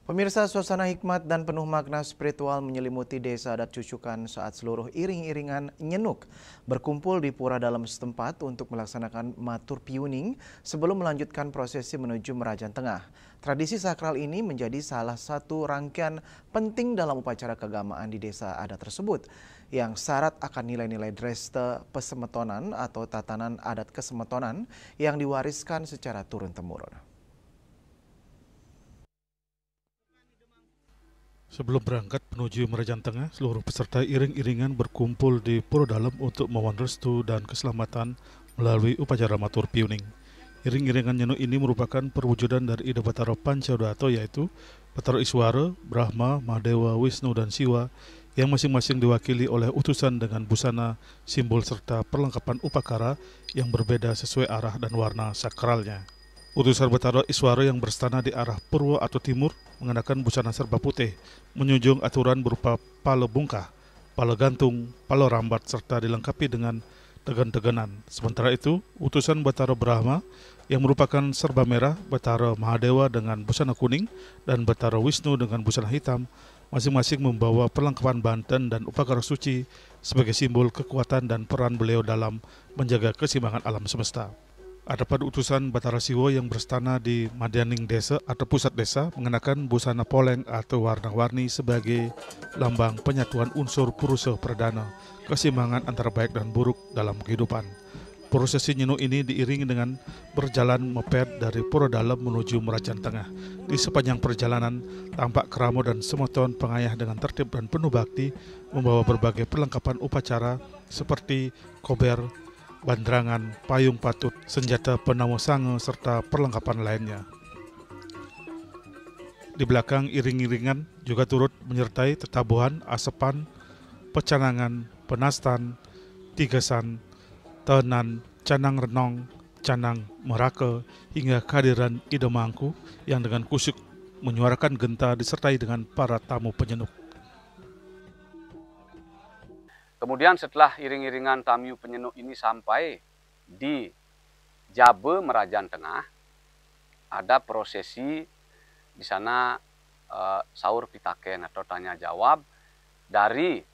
Pemirsa, suasana hikmat dan penuh makna spiritual menyelimuti desa adat Cucukan saat seluruh iring-iringan nyenuk berkumpul di pura dalam setempat untuk melaksanakan matur piuning sebelum melanjutkan prosesi menuju Merajan Tengah. Tradisi sakral ini menjadi salah satu rangkaian penting dalam upacara keagamaan di desa adat tersebut yang syarat akan nilai-nilai dreste pesemetonan atau tatanan adat kesemetonan yang diwariskan secara turun-temurun. Sebelum berangkat menuju Merajan Tengah, seluruh peserta iring-iringan berkumpul di Pura Dalam untuk mohon restu dan keselamatan melalui upacara matur piuning. Iring-iringan nyenuk ini merupakan perwujudan dari ide Bathara Pancawdato, yaitu Bathara Iswara, Brahma, Mahadewa, Wisnu, dan Siwa yang masing-masing diwakili oleh utusan dengan busana, simbol serta perlengkapan upakara yang berbeda sesuai arah dan warna sakralnya. Utusan Bathara Iswara yang berstana di arah Purwa atau Timur mengenakan busana serba putih, menjunjung aturan berupa pala bungkah, pala gantung, pala rambat, serta dilengkapi dengan tegan-teganan. Sementara itu, utusan Bathara Brahma yang merupakan serba merah, Bathara Mahadewa dengan busana kuning, dan Bathara Wisnu dengan busana hitam, masing-masing membawa perlengkapan banten dan upakara suci sebagai simbol kekuatan dan peran beliau dalam menjaga keseimbangan alam semesta. Adapun utusan Bathara Siwa yang berstana di Madyaning Desa atau pusat desa mengenakan busana poleng atau warna-warni sebagai lambang penyatuan unsur purusa perdana, keseimbangan antara baik dan buruk dalam kehidupan. Prosesi nyenuk ini diiringi dengan berjalan moped dari Pura Dalam menuju Merajan Tengah. Di sepanjang perjalanan, tampak keramo dan semeton pengayah dengan tertib dan penuh bakti membawa berbagai perlengkapan upacara seperti kober, bandrangan, payung patut, senjata penamu sange, serta perlengkapan lainnya. Di belakang iring-iringan juga turut menyertai tetabuhan, asepan, pecanangan, penastan, tigasan, tenan, canang renong, canang meraka, hingga kehadiran Ida Mangku yang dengan kusyuk menyuarakan genta disertai dengan para tamu penyenuk. Kemudian setelah iring-iringan tamu penyenuk ini sampai di Jabe Merajan Tengah, ada prosesi di sana sahur pitaken atau tanya jawab dari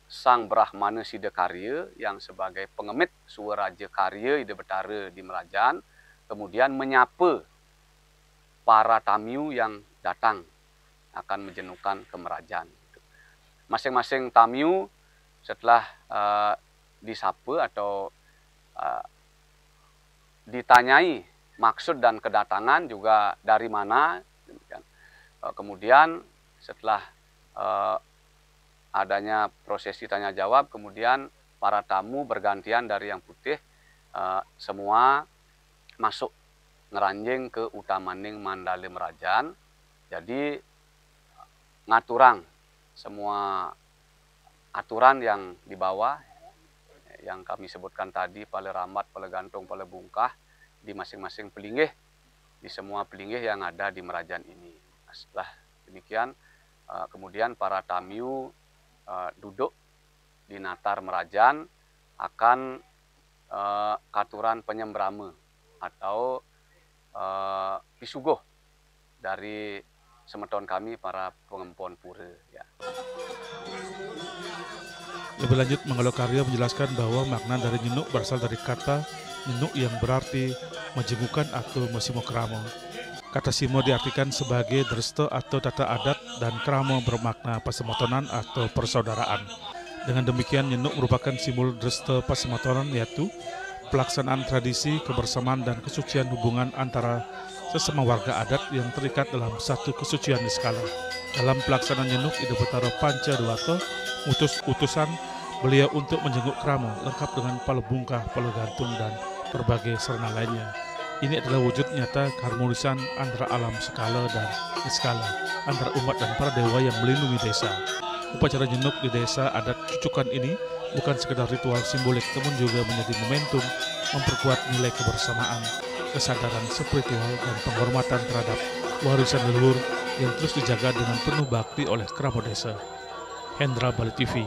Sang Brahmana Sida Karya yang sebagai pengemit Suaraja Karya Ida Bathara di Merajan, kemudian menyapa para tamu yang datang akan menjenukan ke Merajan. Masing-masing tamu setelah disapa atau ditanyai maksud dan kedatangan juga dari mana. Kemudian setelah adanya prosesi tanya jawab, kemudian para tamu bergantian dari yang putih semua masuk ngeranjing ke utamaning Mandale Merajan. Jadi ngaturang semua aturan yang dibawa, yang kami sebutkan tadi, pala rambat, pala gantung, pala bungkah, di masing-masing pelinggih, di semua pelinggih yang ada di Merajan ini. Setelah demikian, kemudian para tamu duduk di natar Merajan akan katuran penyembrama atau pisugoh dari semeton kami para pengempon pura. Ya. Lebih lanjut, Manggala Karya menjelaskan bahwa makna dari nyenuk berasal dari kata nyenuk yang berarti menjengukkan atau mesimo kramo. Kata simo diartikan sebagai dresta atau tata adat dan kramo bermakna pasemotonan atau persaudaraan. Dengan demikian, nyenuk merupakan simbol dresta pasemotonan, yaitu pelaksanaan tradisi, kebersamaan, dan kesucian hubungan antara sesama warga adat yang terikat dalam satu kesucian niskala. Dalam pelaksanaan nyenuk, Ida Bathara Pancawdato utus utusan beliau untuk menjenguk kramo lengkap dengan pala bungkah, pala gantung, dan berbagai sarana lainnya. Ini adalah wujud nyata keharmonisan antara alam skala dan niskala, antara umat dan para dewa yang melindungi desa. Upacara nyenuk di desa adat Cucukan ini bukan sekedar ritual simbolik, namun juga menjadi momentum memperkuat nilai kebersamaan, kesadaran spiritual, dan penghormatan terhadap warisan leluhur yang terus dijaga dengan penuh bakti oleh kerabat desa. Hendra Bali TV.